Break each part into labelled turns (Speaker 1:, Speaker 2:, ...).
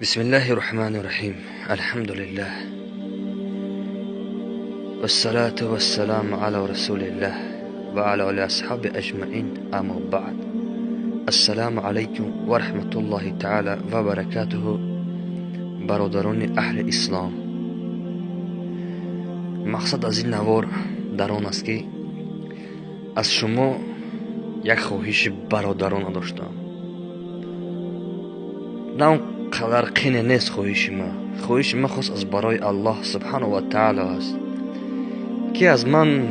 Speaker 1: بسم الله الرحمن الرحيم. الحمد لله والصلاة والسلام على رسول الله وعلى آله أصحابه أجمعين. أما بعد، السلام عليكم ورحمة الله تعالى وبركاته. برادران اهل اسلام، مقصد از این نوار در آن است که از شما یک خواهش برادرانه داشتم. نه اون قدر قینه نیست خواهش ما خاص از برای الله سبحانه و تعالی است که از من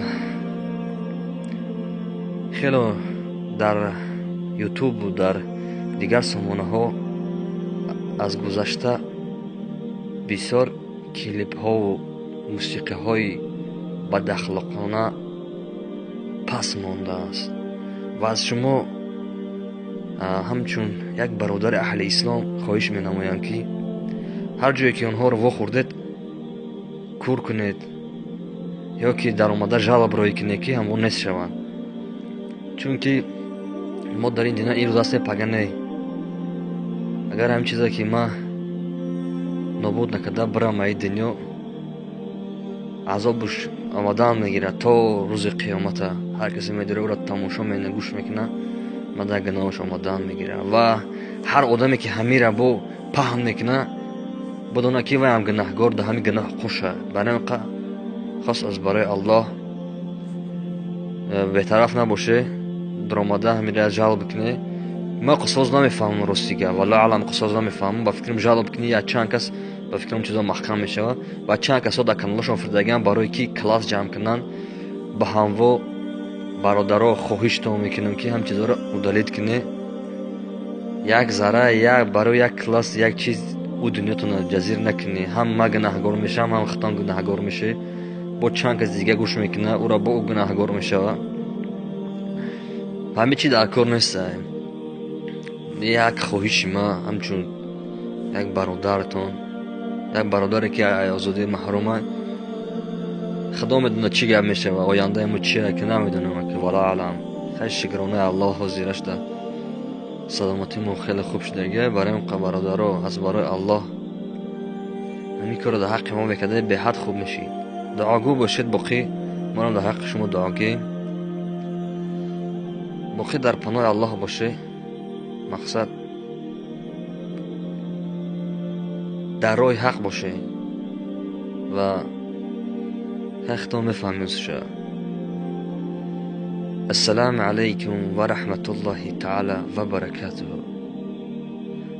Speaker 1: خیلی در یوتیوب و در دیگر سامانه ها از گذشته بسیار کلیپ ها و موسیقی های بد اخلاقانه پس مانده است و از شما همچون یک برادر اهل اسلام خواهش می نمایم که هر جایی که آنها رو واخوردید کور کنید یا که در آمده جلب رای کنید که همون نیست شوند، چون که ما در این دنیا این رو دست پگنه اگر هم چیزا که ما نابود نکرده برم این دنیا عذابش آمدن میگیره تا روز قیامت. هر کسی میداره او را تماشا میکنه گوش میکنه مده گناهش آمدن میگیره و هر آدمی که همین را با پهن میکنه بدونه که وی هم گناهگار ده همین گناه خوشه. برای خاص از برای الله به طرف نباشه در آمده همین را جلب کنه. ما قصاص نمیفهمم راستیگه والله علم قصاص نمیفهمم، با فکرم جلب کنی یا چند کس با فکرم چیزا محکم میشه و چند کسا در کانالشون فردگان برای که کلاس جمع کنن با همو برادرها خواهش تو میکنم که هم چیزا رو مدلید کنه یک ذره یک برای یک کلاس یک چیز او دنیاتون جزیر نکنی. هم ما گناهگار میشم هم خطان گناهگار میشه، با چند کس دیگه گوش میکنه او را با او گناهگار میشه. همه چی در کار نیست. یک خواهش ما همچون یک برادرتون، یک برادری که آزادی محرومه، خدا میدونه چی گپ میشه و آینده ما چیه که نمیدونم که والا علم. خیلی شکرانه الله و زیرش ده سلامتی ما خیلی خوب شده. برای اون برادرها از برای الله همین کار در حق ما بکرده به حد خوب میشید. دعاگو باشید، باقی ما در حق شما دعاگیم، باقی در پناه الله باشه. مقصد در راه حق باشه و حق تو میفهمیشه. السلام علیکم و رحمت الله تعالی و برکاته.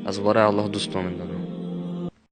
Speaker 1: از برای الله دوست می‌دارم.